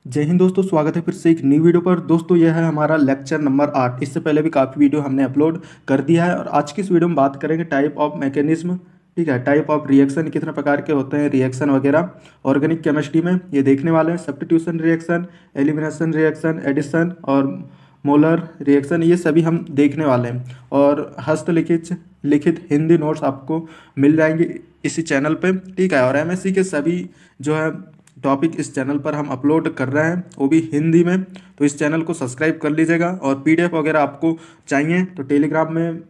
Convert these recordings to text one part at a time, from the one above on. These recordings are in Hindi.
जय हिंद दोस्तों, स्वागत है फिर से एक न्यू वीडियो पर। दोस्तों यह है हमारा लेक्चर नंबर 8। इससे पहले भी काफ़ी वीडियो हमने अपलोड कर दिया है और आज की इस वीडियो में बात करेंगे टाइप ऑफ मैकेनिज्म। ठीक है, टाइप ऑफ रिएक्शन कितने प्रकार के होते हैं, रिएक्शन वगैरह ऑर्गेनिक केमिस्ट्री में ये देखने वाले हैं। Substitution reaction, elimination reaction, addition और मोलर रिएक्शन, ये सभी हम देखने वाले हैं। और हस्तलिखित लिखित हिंदी नोट्स आपको मिल जाएंगे इसी चैनल पे। ठीक है, और एमएससी के सभी जो है टॉपिक इस चैनल पर हम अपलोड कर रहे हैं, वो भी हिंदी में। तो इस चैनल को सब्सक्राइब कर लीजिएगा और पीडीएफ वगैरह आपको चाहिए तो टेलीग्राम में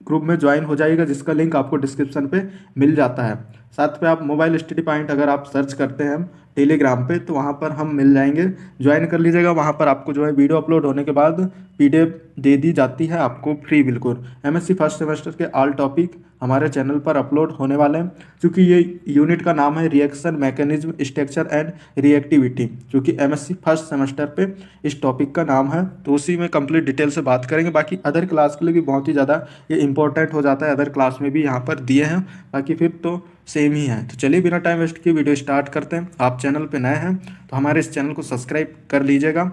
ग्रुप में ज्वाइन हो जाइएगा, जिसका लिंक आपको डिस्क्रिप्शन पे मिल जाता है। साथ पे आप मोबाइल स्टडी पॉइंट अगर आप सर्च करते हैं टेलीग्राम पे तो वहाँ पर हम मिल जाएंगे, ज्वाइन कर लीजिएगा। वहाँ पर आपको जो है वीडियो अपलोड होने के बाद पीडीएफ दे दी जाती है आपको फ्री बिल्कुल। एमएससी फर्स्ट सेमेस्टर के ऑल टॉपिक हमारे चैनल पर अपलोड होने वाले हैं। क्योंकि ये यूनिट का नाम है reaction mechanism structure and reactivity, क्योंकि एमएससी फर्स्ट सेमेस्टर पे इस टॉपिक का नाम है, तो उसी में कंप्लीट डिटेल से बात करेंगे। बाकी अदर क्लास के लिए भी बहुत ही ज़्यादा ये इंपॉर्टेंट हो जाता है, अदर क्लास में भी यहाँ पर दिए हैं, बाकी फिर तो सेम ही है। तो चलिए बिना टाइम वेस्ट किए वीडियो स्टार्ट करते हैं। आप चैनल पे नए हैं तो हमारे इस चैनल को सब्सक्राइब कर लीजिएगा,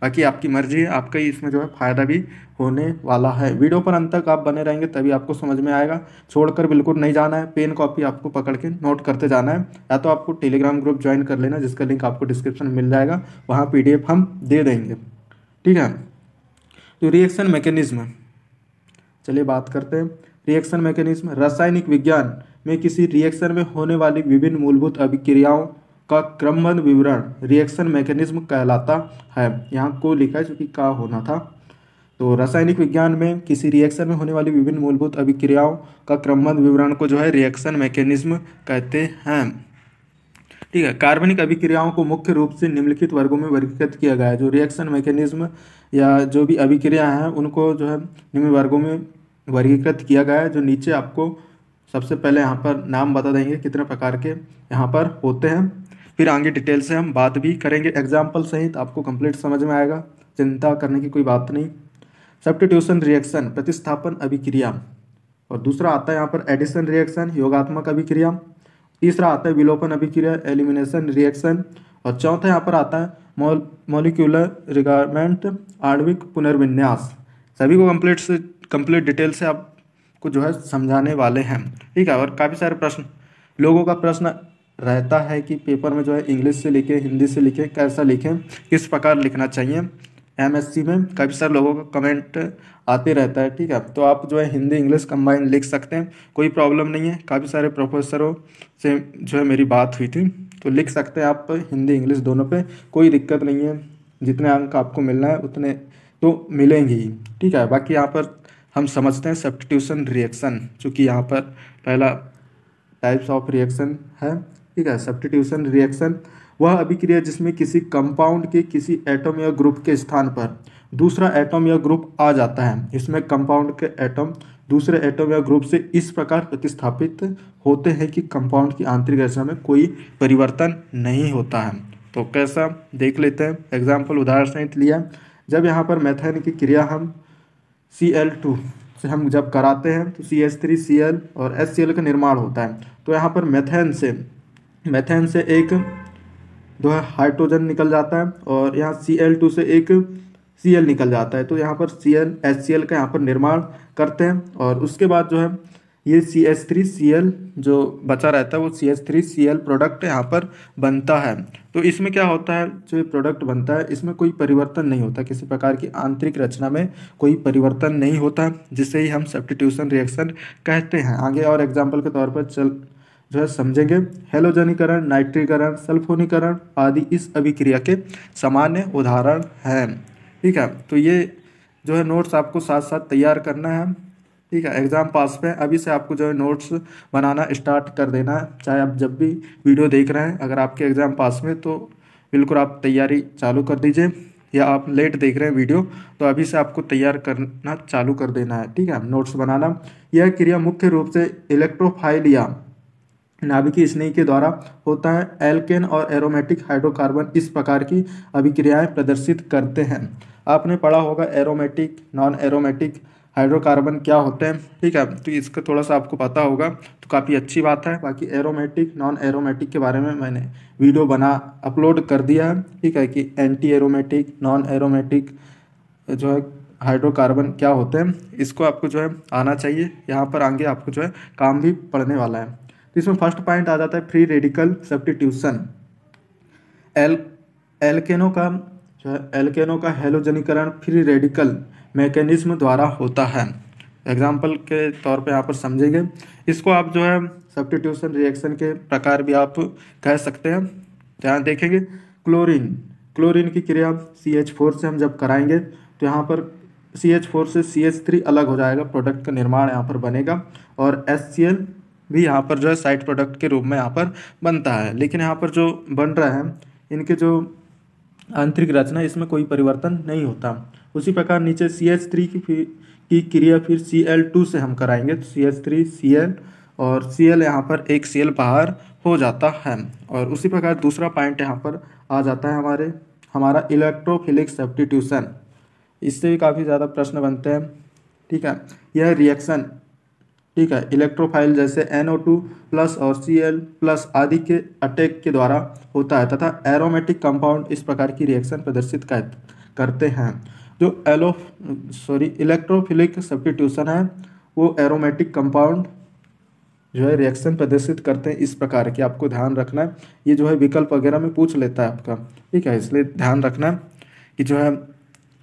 बाकी आपकी मर्जी है, आपका ही इसमें जो है फ़ायदा भी होने वाला है। वीडियो पर अंत तक आप बने रहेंगे तभी आपको समझ में आएगा, छोड़कर बिल्कुल नहीं जाना है। पेन कॉपी आपको पकड़ के नोट करते जाना है, या तो आपको टेलीग्राम ग्रुप ज्वाइन कर लेना, जिसका लिंक आपको डिस्क्रिप्शन में मिल जाएगा, वहाँ पीडीएफ हम दे देंगे। ठीक है, तो रिएक्शन मैकेनिज्म, चलिए बात करते हैं। रिएक्शन मैकेनिज्म रासायनिक विज्ञान में किसी रिएक्शन में होने वाली विभिन्न मूलभूत अभिक्रियाओं का क्रमबद्ध विवरण रिएक्शन मैकेनिज्म कहलाता है। यहाँ को लिखा है क्योंकि का होना था। तो रासायनिक विज्ञान में किसी रिएक्शन में होने वाली विभिन्न मूलभूत अभिक्रियाओं का क्रमबद्ध विवरण को जो है रिएक्शन मैकेनिज्म कहते हैं। ठीक है, कार्बनिक अभिक्रियाओं को मुख्य रूप से निम्नलिखित वर्गों में वर्गीकृत किया गया है। जो रिएक्शन मैकेनिज्म या जो भी अभिक्रिया हैं उनको जो है निम्न वर्गों में वर्गीकृत किया गया है, जो नीचे आपको सबसे पहले यहाँ पर नाम बता देंगे कितने प्रकार के यहाँ पर होते हैं, फिर आगे डिटेल से हम बात भी करेंगे एग्जाम्पल सहित, आपको कंप्लीट समझ में आएगा, चिंता करने की कोई बात नहीं। सब्स्टिट्यूशन रिएक्शन प्रतिस्थापन अभिक्रिया, और दूसरा आता है यहाँ पर एडिशन रिएक्शन योगात्मक अभिक्रिया, तीसरा आता है विलोपन अभिक्रिया एलिमिनेशन रिएक्शन, और चौथा यहाँ पर आता है मॉलिक्यूलर रिगारमेंट आणविक पुनर्विन्यास। सभी को कंप्लीट डिटेल से आपको जो है समझाने वाले हैं। ठीक है, और काफ़ी सारे प्रश्न लोगों का प्रश्न रहता है कि पेपर में जो है इंग्लिश से लिखें, हिंदी से लिखें, कैसा लिखें, किस प्रकार लिखना चाहिए। एमएससी में काफ़ी सारे लोगों का कमेंट आते रहता है। ठीक है, तो आप जो है हिंदी इंग्लिश कंबाइन लिख सकते हैं, कोई प्रॉब्लम नहीं है। काफ़ी सारे प्रोफेसरों से जो है मेरी बात हुई थी, तो लिख सकते हैं आप हिंदी इंग्लिश दोनों पे, कोई दिक्कत नहीं है। जितने अंक आपको मिलना है उतने तो मिलेंगे ही। ठीक है, बाकी यहाँ पर हम समझते हैं सब्स्टिट्यूशन रिएक्शन, चूँकि यहाँ पर पहला टाइप्स ऑफ रिएक्शन है। ठीक है, सब्स्टिट्यूशन रिएक्शन वह अभिक्रिया जिसमें किसी कंपाउंड के किसी एटम या ग्रुप के स्थान पर दूसरा एटम या ग्रुप आ जाता है। इसमें कंपाउंड के एटम दूसरे एटम या ग्रुप से इस प्रकार प्रतिस्थापित होते हैं कि कंपाउंड की आंतरिक रचना में कोई परिवर्तन नहीं होता है। तो कैसा देख लेते हैं, एग्जाम्पल उदाहरण सहित लिया। जब यहाँ पर मेथेन की क्रिया हम Cl2 से हम जब कराते हैं तो CH3Cl और HCl का निर्माण होता है। तो यहाँ पर मेथेन से एक जो है हाइड्रोजन निकल जाता है और यहाँ Cl2 से एक Cl निकल जाता है। तो यहाँ पर HCl का यहाँ पर निर्माण करते हैं, और उसके बाद जो है ये CH3Cl जो बचा रहता है वो CH3Cl प्रोडक्ट यहाँ पर बनता है। तो इसमें क्या होता है, जो ये प्रोडक्ट बनता है इसमें कोई परिवर्तन नहीं होता, किसी प्रकार की आंतरिक रचना में कोई परिवर्तन नहीं होता, जिसे ही हम सब्स्टिट्यूशन रिएक्शन कहते हैं। आगे और एग्जाम्पल के तौर पर जो है समझेंगे। हेलोजनीकरण, नाइट्रीकरण, सल्फोनीकरण आदि इस अभिक्रिया के सामान्य उदाहरण हैं। ठीक है, तो ये जो है नोट्स आपको साथ साथ तैयार करना है। ठीक है, एग्ज़ाम पास पे अभी से आपको जो है नोट्स बनाना स्टार्ट कर देना है। चाहे आप जब भी वीडियो देख रहे हैं, अगर आपके एग्ज़ाम पास में तो बिल्कुल आप तैयारी चालू कर दीजिए, या आप लेट देख रहे हैं वीडियो तो अभी से आपको तैयार करना चालू कर देना है। ठीक है, नोट्स बनाना। यह क्रिया मुख्य रूप से इलेक्ट्रोफाइल या नाभिकीय स्नेही के द्वारा होता है। एल्केन और एरोमेटिक हाइड्रोकार्बन इस प्रकार की अभिक्रियाएं प्रदर्शित करते हैं। आपने पढ़ा होगा एरोमेटिक, नॉन एरोमेटिक हाइड्रोकार्बन क्या होते हैं, ठीक है। तो इसका थोड़ा सा आपको पता होगा तो काफ़ी अच्छी बात है। बाकी एरोमेटिक नॉन एरोमेटिक के बारे में मैंने वीडियो अपलोड कर दिया है, ठीक है, कि एंटी एरोमेटिक नॉन एरोमेटिक जो है हाइड्रोकार्बन क्या होते हैं, इसको आपको जो है आना चाहिए। यहाँ पर आगे आपको जो है काम भी पड़ने वाला है। तो इसमें फर्स्ट पॉइंट आ जाता है फ्री रेडिकल सब्स्टिट्यूशन। एल एल्केनो का जो है एल्केनो का हैलोजनीकरण फ्री रेडिकल मैकेनिज्म द्वारा होता है। एग्जाम्पल के तौर पे यहाँ पर समझेंगे इसको। आप जो है सब्स्टिट्यूशन रिएक्शन के प्रकार भी आप कह सकते हैं। यहाँ देखेंगे क्लोरीन की क्रिया CH4 से हम जब कराएंगे तो यहाँ पर CH4 से CH3 अलग हो जाएगा, प्रोडक्ट का निर्माण यहाँ पर बनेगा और HCl भी यहाँ पर जो है साइड प्रोडक्ट के रूप में यहाँ पर बनता है। लेकिन यहाँ पर जो बन रहा है इनके जो आंतरिक रचना इसमें कोई परिवर्तन नहीं होता। उसी प्रकार नीचे CH3 की क्रिया फिर Cl2 से हम कराएंगे तो CH3 Cl और Cl यहाँ पर एक Cl बाहर हो जाता है। और उसी प्रकार दूसरा पॉइंट यहाँ पर आ जाता है हमारा इलेक्ट्रोफिलिक सब्स्टिट्यूशन। इससे भी काफ़ी ज़्यादा प्रश्न बनते हैं, ठीक है। यह रिएक्शन, ठीक है, इलेक्ट्रोफाइल जैसे NO2 प्लस और Cl प्लस आदि के अटैक के द्वारा होता है तथा एरोमेटिक कंपाउंड इस प्रकार की रिएक्शन प्रदर्शित करते हैं। जो इलेक्ट्रोफिलिक सब्स्टिट्यूशन है वो एरोमेटिक कंपाउंड जो है रिएक्शन प्रदर्शित करते हैं इस प्रकार की, आपको ध्यान रखना है। ये जो है विकल्प वगैरह में पूछ लेता है आपका, ठीक है, इसलिए ध्यान रखना है कि जो है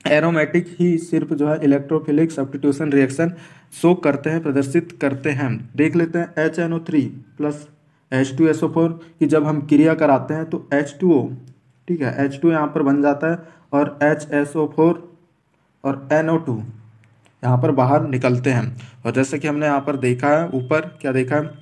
एरोमेटिक ही सिर्फ जो है इलेक्ट्रोफिलिक सब्स्टिट्यूशन रिएक्शन शो करते हैं, प्रदर्शित करते हैं। देख लेते हैं HNO3 प्लस H2SO4 की जब हम क्रिया कराते हैं तो H2O, ठीक है, H2 यहाँ पर बन जाता है और HSO4 और NO2 यहाँ पर बाहर निकलते हैं। और जैसे कि हमने यहाँ पर देखा है, ऊपर क्या देखा है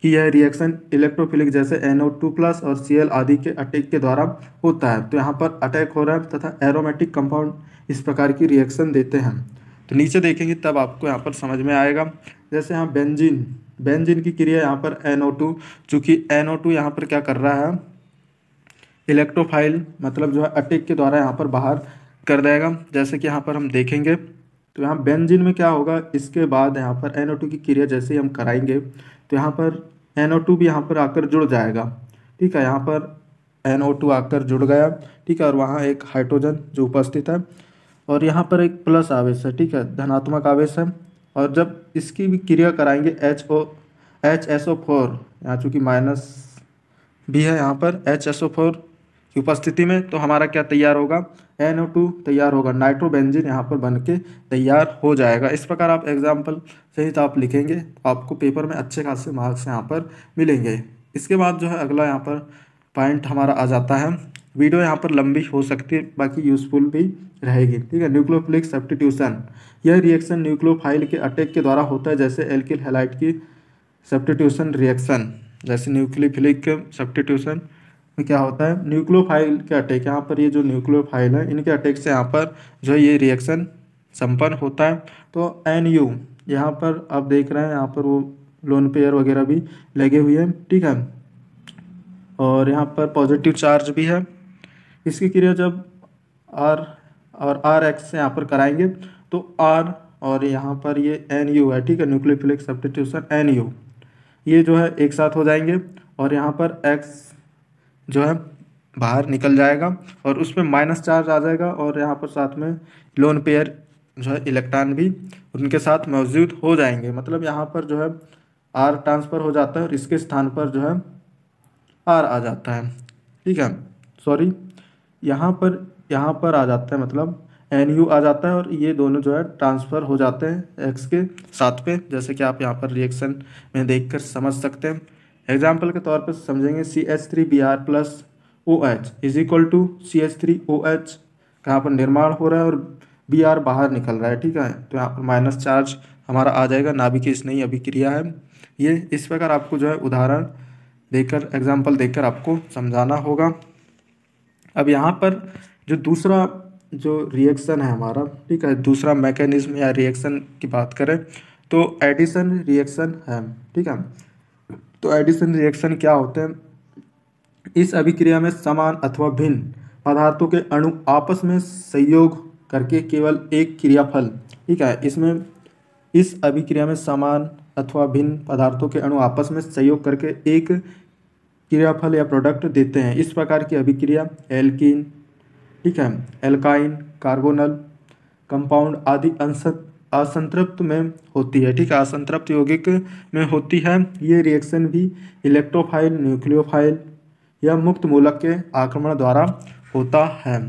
कि यह रिएक्शन इलेक्ट्रोफिलिक जैसे NO2 प्लस और Cl आदि के अटैक के द्वारा होता है। तो यहाँ पर अटैक हो रहा है तथा एरोमेटिक कंपाउंड इस प्रकार की रिएक्शन देते हैं। तो नीचे देखेंगे तब आपको यहाँ पर समझ में आएगा। जैसे यहाँ बेंजीन की क्रिया यहाँ पर NO2, चूँकि NO2 यहाँ पर क्या कर रहा है, इलेक्ट्रोफाइल मतलब जो है अटैक के द्वारा यहाँ पर बाहर कर देगा। जैसे कि यहाँ पर हम देखेंगे तो यहाँ बेंजीन में क्या होगा, इसके बाद यहाँ पर NO2 की क्रिया जैसे ही हम कराएंगे तो यहाँ पर NO2 भी यहाँ पर आकर जुड़ जाएगा, ठीक है। यहाँ पर NO2 आकर जुड़ गया, ठीक है, और वहाँ एक हाइड्रोजन जो उपस्थित है और यहाँ पर एक प्लस आवेश है, ठीक है, धनात्मक आवेश है। और जब इसकी भी क्रिया कराएंगे HSO4, यहाँ चूँकि माइनस भी है यहाँ पर HSO4 की उपस्थिति में, तो हमारा क्या तैयार होगा, NO2 तैयार होगा, नाइट्रोबेंजीन यहाँ पर बन के तैयार हो जाएगा। इस प्रकार आप एग्जाम्पल सहित आप लिखेंगे तो आपको पेपर में अच्छे खासे मार्क्स यहाँ पर मिलेंगे। इसके बाद जो है अगला यहाँ पर पॉइंट हमारा आ जाता है। वीडियो यहाँ पर लंबी हो सकती है, बाकी यूजफुल भी रहेगी, ठीक है। न्यूक्लियोफिलिक सब्स्टिट्यूशन, यह रिएक्शन न्यूक्लियोफाइल के अटैक के द्वारा होता है, जैसे एल्किल हैलाइड की सब्स्टिट्यूशन रिएक्शन। जैसे न्यूक्लियोफिलिक सब्स्टिट्यूशन में क्या होता है, न्यूक्लियोफाइल के अटैक, यहाँ पर ये जो न्यूक्लियोफाइल है इनके अटैक से यहाँ पर जो है ये रिएक्शन संपन्न होता है। तो NU यहाँ पर आप देख रहे हैं, यहाँ पर वो लोन पेयर वगैरह भी लगे हुए हैं, ठीक है, और यहाँ पर पॉजिटिव चार्ज भी है। इसकी क्रिया जब R और RX से यहाँ पर कराएंगे तो R और यहाँ पर ये NU है, ठीक है, न्यूक्लियोफिलिक सब्स्टिट्यूशन NU, ये जो है एक साथ हो जाएंगे और यहाँ पर X जो है बाहर निकल जाएगा और उसमें माइनस चार्ज आ जाएगा और यहाँ पर साथ में लोन पेयर जो है इलेक्ट्रॉन भी उनके साथ मौजूद हो जाएंगे। मतलब यहाँ पर जो है R ट्रांसफ़र हो जाता है और इसके स्थान पर जो है R आ जाता है, ठीक है, सॉरी यहाँ पर आ जाता है, मतलब NU आ जाता है और ये दोनों जो है ट्रांसफ़र हो जाते हैं X के साथ पे, जैसे कि आप यहाँ पर रिएक्शन में देखकर समझ सकते हैं। एग्जाम्पल के तौर पर समझेंगे CH3Br plus OH is equal to CH3OH का यहाँ पर निर्माण हो रहा है और Br बाहर निकल रहा है, ठीक है। तो यहाँ पर माइनस चार्ज हमारा आ जाएगा, नाभिकीय स्नेही अभिक्रिया है ये। इस प्रकार आपको जो है उदाहरण देकर, एग्जाम्पल देकर आपको समझाना होगा। अब यहाँ पर जो दूसरा जो रिएक्शन है हमारा, ठीक है, दूसरा मैकेनिज्म या रिएक्शन की बात करें तो एडिशन रिएक्शन है, ठीक है। तो एडिशन रिएक्शन क्या होते हैं, इस अभिक्रिया में समान अथवा भिन्न पदार्थों के अणु आपस में संयोग करके केवल एक क्रियाफल, ठीक है, इसमें इस अभिक्रिया में समान अथवा भिन्न पदार्थों के अणु आपस में संयोग करके एक क्रियाफल या प्रोडक्ट देते हैं। इस प्रकार की अभिक्रिया एल्कीन, ठीक है, एल्काइन, कार्बोनल कंपाउंड आदि असंतृप्त में होती है, ठीक है, असंतृप्त यौगिक में होती है। ये रिएक्शन भी इलेक्ट्रोफाइल, न्यूक्लियोफाइल या मुक्त मूलक के आक्रमण द्वारा होता है।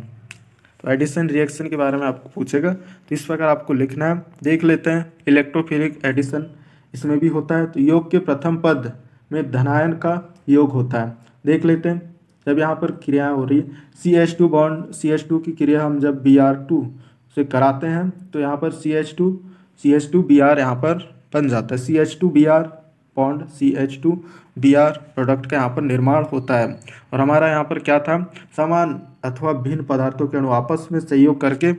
तो एडिशन रिएक्शन के बारे में आपको पूछेगा, तो इस प्रकार आपको लिखना है। देख लेते हैं इलेक्ट्रोफिलिक एडिशन, इसमें भी होता है। तो योग के प्रथम पद में धनायन का योग होता है। देख लेते हैं, जब यहाँ पर क्रिया हो रही है CH2 बॉन्ड, CH2 की क्रिया हम जब Br2 से कराते हैं तो यहाँ पर CH2Br यहाँ पर बन जाता है। CH2Br बॉन्ड CH2Br प्रोडक्ट का यहाँ पर निर्माण होता है। और हमारा यहाँ पर क्या था, समान अथवा भिन्न पदार्थों के अणु आपस में संयोग करके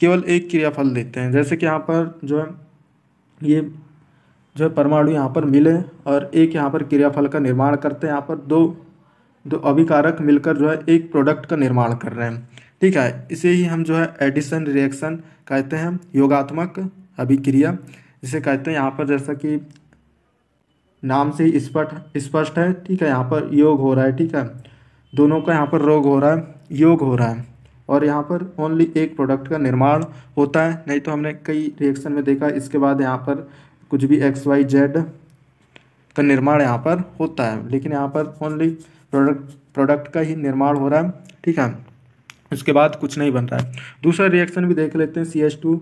केवल एक क्रियाफल देते हैं। जैसे कि यहाँ पर जो है ये जो परमाणु यहाँ पर मिले और एक यहाँ पर क्रियाफल का निर्माण करते हैं। यहाँ पर दो अभिकारक मिलकर जो है एक प्रोडक्ट का निर्माण कर रहे हैं, ठीक है। इसे ही हम जो है एडिशन रिएक्शन कहते हैं, योगात्मक अभिक्रिया जिसे कहते हैं। यहाँ पर जैसा कि नाम से ही स्पष्ट है, ठीक है, यहाँ पर योग हो रहा है, ठीक है, दोनों का यहाँ पर योग हो रहा है और यहाँ पर ओनली एक प्रोडक्ट का निर्माण होता है। नहीं तो हमने कई रिएक्शन में देखा इसके बाद यहाँ पर कुछ भी XYZ का निर्माण यहाँ पर होता है, लेकिन यहाँ पर ओनली प्रोडक्ट का ही निर्माण हो रहा है, ठीक है, उसके बाद कुछ नहीं बन रहा है। दूसरा रिएक्शन भी देख लेते हैं, CH2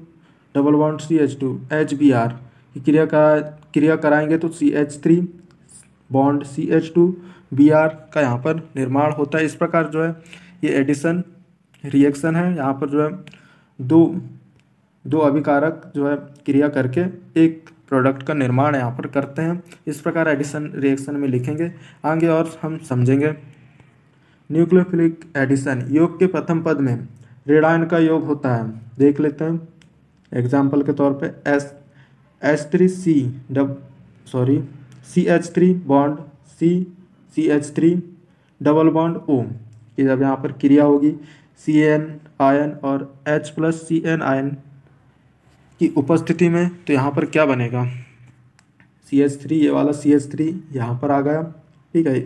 double bond CH2 HBr की क्रिया कराएंगे तो CH3 बॉन्ड CH2Br का यहाँ पर निर्माण होता है। इस प्रकार जो है ये एडिशन रिएक्शन है। यहाँ पर जो है दो अभिकारक जो है क्रिया करके एक प्रोडक्ट का निर्माण यहाँ पर करते हैं। इस प्रकार एडिशन रिएक्शन में लिखेंगे आगे और हम समझेंगे। न्यूक्लियोफिलिक एडिशन, योग के प्रथम पद में ऋणायन का योग होता है। देख लेते हैं एग्जाम्पल के तौर पे CH3 bond CH3 double bond O की जब यहाँ पर क्रिया होगी CN आयन और H+CN आयन की उपस्थिति में, तो यहाँ पर क्या बनेगा, CH3, ये वाला CH3 यहाँ पर आ गया, ठीक है,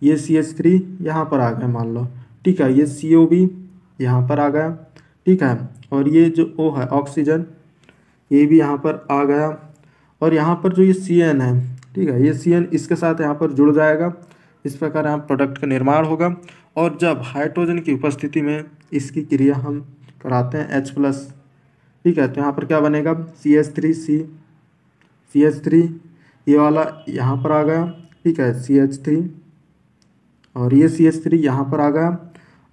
ये CH3 यहाँ पर आ गया मान लो, ठीक है, ये CO भी यहाँ पर आ गया, ठीक है, और ये जो O है ऑक्सीजन ये भी यहाँ पर आ गया। और यहाँ पर जो ये CN है, ठीक है, ये CN इसके साथ यहाँ पर जुड़ जाएगा। इस प्रकार यहाँ प्रोडक्ट का निर्माण होगा। और जब हाइड्रोजन की उपस्थिति में इसकी क्रिया हम कराते हैं H+, ठीक है, तो यहाँ पर क्या बनेगा CH3 ये वाला यहाँ पर आ गया, ठीक है, CH3 और ये CH3 यहाँ पर आ गया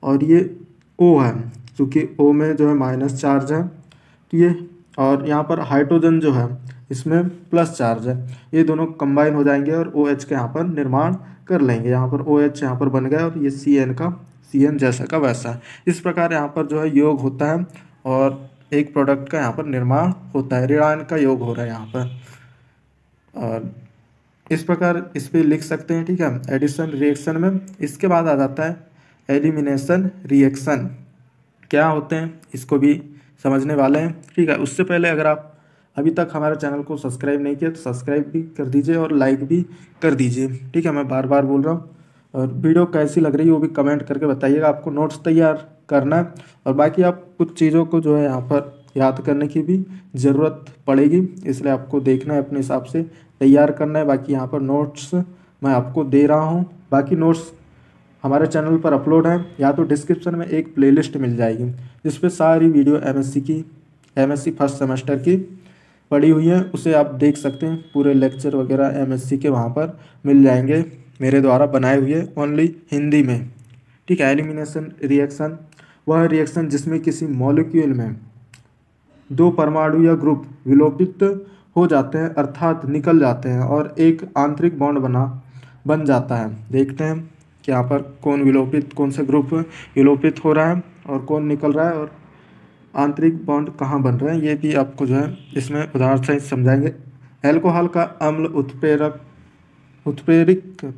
और ये O है, चूँकि O में जो है माइनस चार्ज है, तो ये और यहाँ पर हाइड्रोजन जो है इसमें प्लस चार्ज है, ये दोनों कंबाइन हो जाएंगे और OH के यहाँ पर निर्माण कर लेंगे। यहाँ पर OH यहाँ पर बन गया और ये CN जैसा का वैसा। इस प्रकार यहाँ पर जो है योग होता है और एक प्रोडक्ट का यहाँ पर निर्माण होता है, ऋणायन का योग हो रहा है यहाँ पर। और इस प्रकार इस पर लिख सकते हैं, ठीक है, एडिशन रिएक्शन में। इसके बाद आ जाता है एलिमिनेशन रिएक्शन। क्या होते हैं इसको भी समझने वाले हैं, ठीक है। उससे पहले अगर आप अभी तक हमारे चैनल को सब्सक्राइब नहीं किया तो सब्सक्राइब भी कर दीजिए और लाइक भी कर दीजिए, ठीक है, मैं बार बार बोल रहा हूँ। और वीडियो कैसी लग रही है वो भी कमेंट करके बताइएगा। आपको नोट्स तैयार करना है और बाकी आप कुछ चीज़ों को जो है यहाँ पर याद करने की भी ज़रूरत पड़ेगी, इसलिए आपको देखना है, अपने हिसाब से तैयार करना है। बाकी यहाँ पर नोट्स मैं आपको दे रहा हूँ, बाकी नोट्स हमारे चैनल पर अपलोड है, या तो डिस्क्रिप्शन में एक प्लेलिस्ट मिल जाएगी जिस पे सारी वीडियो MSc फर्स्ट सेमेस्टर की पड़ी हुई है, उसे आप देख सकते हैं। पूरे लेक्चर वगैरह MSc के वहाँ पर मिल जाएंगे, मेरे द्वारा बनाए हुए ओनली हिंदी में, ठीक है। एलिमिनेशन रिएक्शन वह रिएक्शन जिसमें किसी मॉलिक्यूल में दो परमाणु या ग्रुप विलोपित हो जाते हैं, अर्थात निकल जाते हैं और एक आंतरिक बॉन्ड बन जाता है। देखते हैं कि यहाँ पर कौन से ग्रुप विलोपित हो रहा है और कौन निकल रहा है और आंतरिक बॉन्ड कहाँ बन रहे हैं, ये भी आपको जो है इसमें उदाहरण से समझाएंगे। एल्कोहल का अम्ल उत्प्रेरक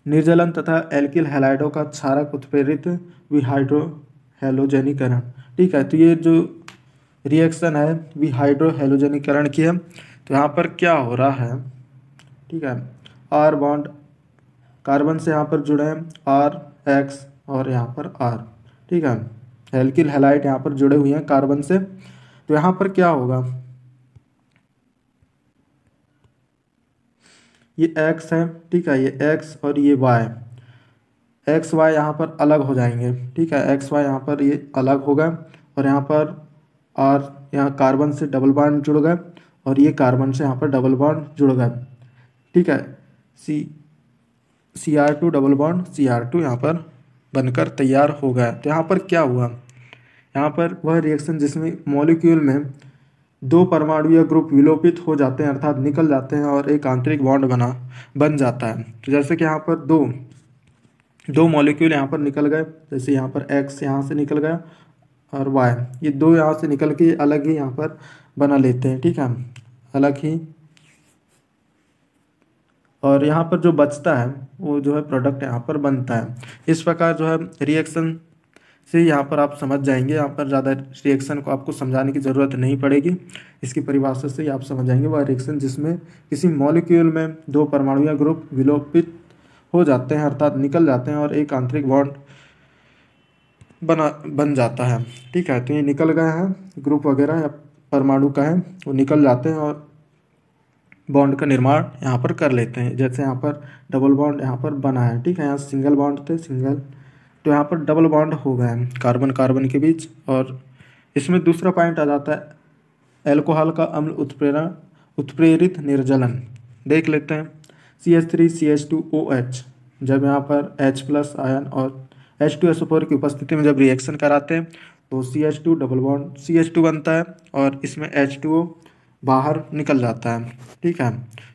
निर्जलन तथा एल्किल हैलाइडों का क्षारक उत्प्रेरित विहाइड्रो हैलोजनीकरण। ठीक है, तो ये जो रिएक्शन है विहाइड्रो हैलोजनीकरण की है। तो यहाँ पर क्या हो रहा है, ठीक है, आर बॉन्ड कार्बन से यहाँ पर जुड़े हैं आर एक्स और यहाँ पर आर, ठीक है, एल्किल हैलाइड यहाँ पर जुड़े हुए हैं कार्बन से। तो यहाँ पर क्या होगा, ये एक्स है, ठीक है, ये एक्स और ये वाई, एक्स वाई यहाँ पर अलग हो जाएंगे। ठीक है, एक्स वाई यहाँ पर ये अलग होगा और यहाँ पर आर यहाँ कार्बन से डबल बॉन्ड जुड़ गए और ये कार्बन से यहाँ पर डबल बॉन्ड जुड़ गए। ठीक है, Cr2 डबल बॉन्ड Cr2 यहाँ पर बनकर तैयार हो गया। तो यहाँ पर क्या हुआ, यहाँ पर वह रिएक्शन जिसमें मॉलिक्यूल में दो परमाणु या ग्रुप विलोपित हो जाते हैं अर्थात निकल जाते हैं और एक आंतरिक बॉन्ड बन जाता है। तो जैसे कि यहाँ पर दो मॉलिक्यूल यहाँ पर निकल गए, जैसे यहाँ पर X यहाँ से निकल गया और Y, ये दो यहाँ से निकल के अलग ही यहाँ पर बना लेते हैं। ठीक है, अलग ही, और यहाँ पर जो बचता है वो जो है प्रोडक्ट यहाँ पर बनता है। इस प्रकार जो है रिएक्शन से यहाँ पर आप समझ जाएंगे, यहाँ पर ज़्यादा रिएक्शन को आपको समझाने की ज़रूरत नहीं पड़ेगी, इसकी परिभाषा से ही आप समझ जाएंगे। वह रिएक्शन जिसमें किसी मॉलिक्यूल में दो परमाणु या ग्रुप विलोपित हो जाते हैं अर्थात निकल जाते हैं और एक आंतरिक बॉन्ड बन जाता है। ठीक है, तो ये निकल गए हैं, ग्रुप वगैरह या परमाणु का है वो निकल जाते हैं और बॉन्ड का निर्माण यहाँ पर कर लेते हैं। जैसे यहाँ पर डबल बॉन्ड यहाँ पर बना है, ठीक है, यहाँ सिंगल बॉन्ड थे सिंगल, तो यहाँ पर डबल बॉन्ड हो गए हैं कार्बन कार्बन के बीच। और इसमें दूसरा पॉइंट आ जाता है एल्कोहल का अम्ल उत्प्रेरित निर्जलन। देख लेते हैं, CH3CH2OH जब यहाँ पर H+ आयन और H2SO4 की उपस्थिति में जब रिएक्शन कराते हैं तो CH2 डबल बॉन्ड CH2 बनता है और इसमें H2O बाहर निकल जाता है। ठीक है,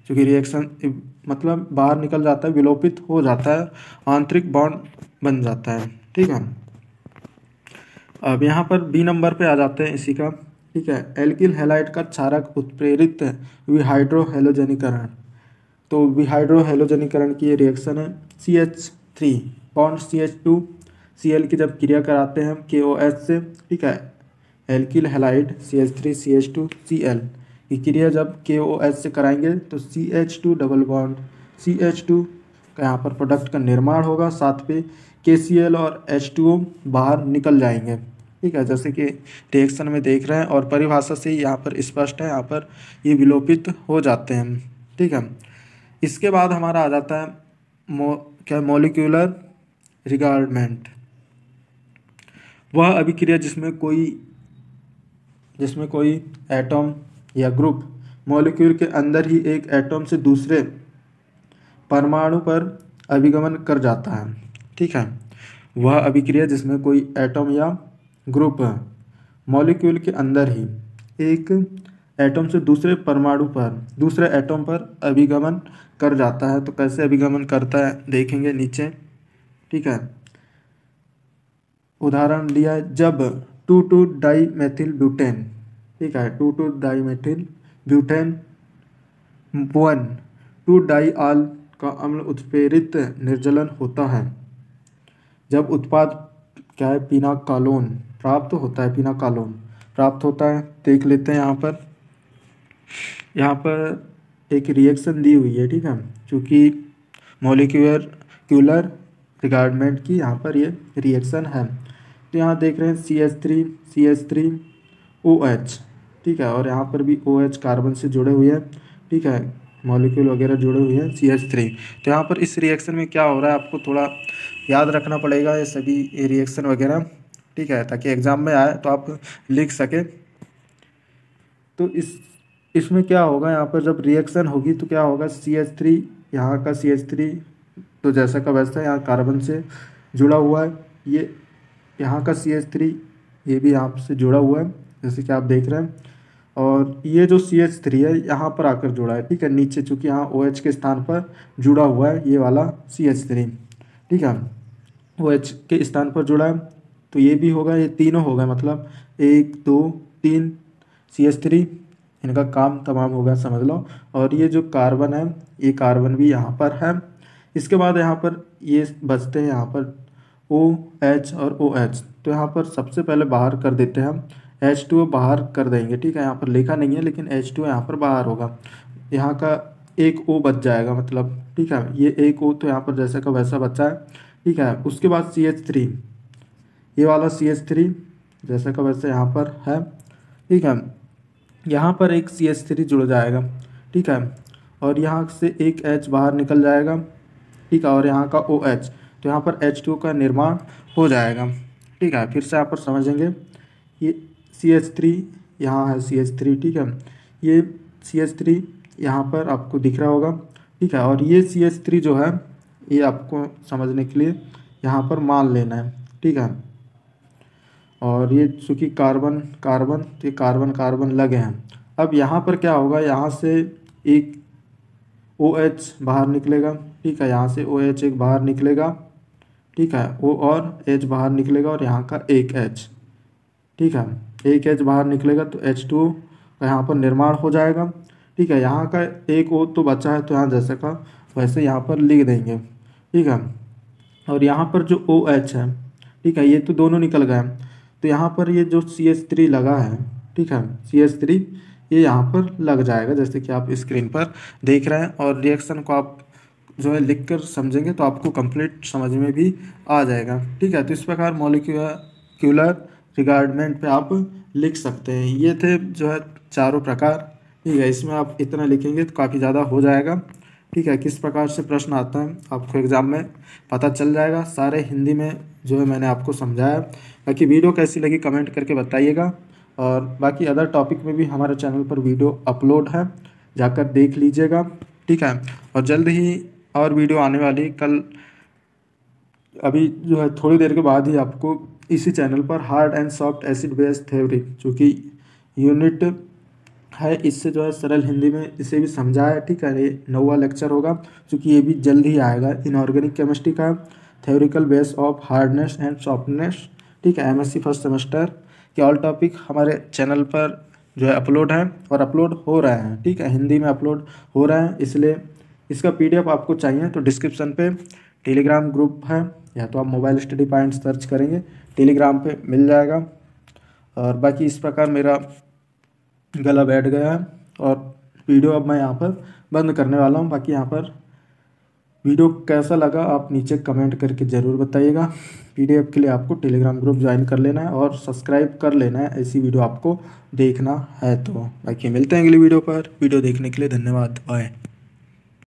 क्योंकि रिएक्शन मतलब बाहर निकल जाता है, विलोपित हो जाता है, आंतरिक बॉन्ड बन जाता है। ठीक है, अब यहाँ पर बी नंबर पे आ जाते हैं इसी का। ठीक है, एल्किल हैलाइड का क्षारक उत्प्रेरित विहाइड्रो हैलोजनीकरण। तो विहाइड्रो हैलोजनीकरण की ये रिएक्शन है। CH3 बॉन्ड CH2 Cl की जब क्रिया कराते हैं KOH से, ठीक है, alkyl halide CH3 CH2 Cl की क्रिया जब KOH से कराएंगे तो CH2 डबल बॉन्ड CH2 का यहाँ पर प्रोडक्ट का निर्माण होगा, साथ पे KCl और H2O बाहर निकल जाएंगे। ठीक है, जैसे कि रिएक्शन में देख रहे हैं और परिभाषा से यहाँ पर स्पष्ट है, यहाँ पर ये विलोपित हो जाते हैं। ठीक है, इसके बाद हमारा आ जाता है मॉलिक्यूलर रिगार्डमेंट। वह अभिक्रिया जिसमें कोई एटम या ग्रुप मॉलिक्यूल के अंदर ही एक एटम से दूसरे परमाणु पर अभिगमन कर जाता है। ठीक है, वह अभिक्रिया जिसमें कोई एटम या ग्रुप मॉलिक्यूल के अंदर ही एक एटम से दूसरे एटम पर अभिगमन कर जाता है। तो कैसे अभिगमन करता है देखेंगे नीचे। ठीक है, उदाहरण लिया है, जब 2,2-डाईमेथिल ब्यूटेन, ठीक है, 2,2-डाईमेथिल ब्यूटेन 1,2-डाईआल का अम्ल उत्प्रेरित निर्जलन होता है। जब उत्पाद क्या है, पिनाकालोन प्राप्त होता है। देख लेते हैं, यहाँ पर एक रिएक्शन दी हुई है। ठीक है, चूँकि मॉलिक्यूलर रिगार्डमेंट की यहाँ पर ये रिएक्शन है। तो यहाँ देख रहे हैं CH3OH, ठीक है, और यहाँ पर भी OH कार्बन से जुड़े हुए हैं। ठीक है, मॉलिक्यूल वगैरह जुड़े हुए हैं CH3। तो यहाँ पर इस रिएक्शन में क्या हो रहा है आपको थोड़ा याद रखना पड़ेगा ये सभी रिएक्शन वगैरह। ठीक है, ताकि एग्ज़ाम में आए तो आप लिख सके। तो इसमें क्या होगा, यहाँ पर जब रिएक्शन होगी तो क्या होगा, CH3 यहाँ का CH3 तो जैसा का वैसा यहाँ कार्बन से जुड़ा हुआ है, ये यहाँ का CH3 ये भी यहाँ से जुड़ा हुआ है जैसे कि आप देख रहे हैं, और ये जो CH3 है यहाँ पर आकर जुड़ा है। ठीक है, नीचे चूँकि यहाँ OH के स्थान पर जुड़ा हुआ है ये वाला CH3, ठीक है, OH के स्थान पर जुड़ा है, तो ये भी होगा, ये तीनों हो गए, मतलब 1 2 3 CH3, इनका काम तमाम होगा समझ लो। और ये जो कार्बन है ये कार्बन भी यहाँ पर है। इसके बाद यहाँ पर ये बचते हैं यहाँ पर OH और OH, तो यहाँ पर सबसे पहले बाहर कर देते हैं हम, H2O बाहर कर देंगे। ठीक है, यहाँ पर लिखा नहीं है लेकिन H2O यहाँ पर बाहर होगा। यहाँ का एक O बच जाएगा मतलब। ठीक है, ये एक O तो यहाँ पर जैसा का वैसा बचा है। ठीक है, उसके बाद CH3, ये वाला CH3 जैसा का वैसा यहाँ पर है। ठीक है, यहाँ पर एक CH3 जुड़ जाएगा। ठीक है, और यहाँ से एक H बाहर निकल जाएगा। ठीक है, और यहाँ का OH, तो यहाँ पर H2O का निर्माण हो जाएगा। ठीक है, फिर से यहाँ पर समझेंगे, ये CH3 यहाँ है CH3। ठीक है, ये CH3 यहाँ पर आपको दिख रहा होगा। ठीक है, और ये CH3 जो है ये आपको समझने के लिए यहाँ पर मान लेना है। ठीक है, और ये चूँकि कार्बन कार्बन, तो ये कार्बन कार्बन लगे हैं। अब यहाँ पर क्या होगा, यहाँ से एक OH बाहर निकलेगा। ठीक है, यहाँ से OH एक बाहर निकलेगा। ठीक है, O और H बाहर निकलेगा और यहाँ का एक H। ठीक है, एक H बाहर निकलेगा तो H2O का यहाँ पर निर्माण हो जाएगा। ठीक है, यहाँ का एक O तो बचा है, तो यहाँ जैसे का वैसे यहाँ पर लिख देंगे। ठीक है, और यहाँ पर जो OH है, ठीक है, ये तो दोनों निकल गए। तो यहाँ पर ये जो CH3 लगा है, ठीक है, CH3 ये यहाँ पर लग जाएगा जैसे कि आप स्क्रीन पर देख रहे हैं। और रिएक्शन को आप जो है लिख कर समझेंगे तो आपको कंप्लीट समझ में भी आ जाएगा। ठीक है, तो इस प्रकार मॉलिक्यूलर रिगार्डमेंट पे आप लिख सकते हैं। ये थे जो है चारों प्रकार। ठीक है, इसमें आप इतना लिखेंगे तो काफ़ी ज़्यादा हो जाएगा। ठीक है, किस प्रकार से प्रश्न आता है आपको एग्ज़ाम में पता चल जाएगा। सारे हिंदी में जो है मैंने आपको समझाया। बाकी वीडियो कैसी लगी कमेंट करके बताइएगा। और बाकी अदर टॉपिक में भी हमारे चैनल पर वीडियो अपलोड है, जाकर देख लीजिएगा। ठीक है, और जल्द ही और वीडियो आने वाली कल, अभी जो है थोड़ी देर के बाद ही आपको इसी चैनल पर hard and soft acid base theory जो कि यूनिट है, इससे जो है सरल हिंदी में इसे भी समझाया। ठीक है, ये 9वां लेक्चर होगा क्योंकि ये भी जल्द ही आएगा। इनऑर्गेनिक केमिस्ट्री का theoretical base of hardness and softness. ठीक है, MSc फर्स्ट सेमेस्टर के ऑल टॉपिक हमारे चैनल पर जो है अपलोड हैं और अपलोड हो रहे हैं। ठीक है, हिंदी में अपलोड हो रहे हैं, इसलिए इसका PDF आपको चाहिए तो डिस्क्रिप्शन पे टेलीग्राम ग्रुप है, या तो आप मोबाइल स्टडी पॉइंट सर्च करेंगे, टेलीग्राम पे मिल जाएगा। और बाकी इस प्रकार मेरा गला बैठ गया है और वीडियो अब मैं यहाँ पर बंद करने वाला हूँ। बाकी यहाँ पर वीडियो कैसा लगा आप नीचे कमेंट करके ज़रूर बताइएगा। PDF के लिए आपको टेलीग्राम ग्रुप ज्वाइन कर लेना है और सब्सक्राइब कर लेना है, ऐसी वीडियो आपको देखना है तो। बाकी मिलते हैं अगली वीडियो पर। वीडियो देखने के लिए धन्यवाद, बाय।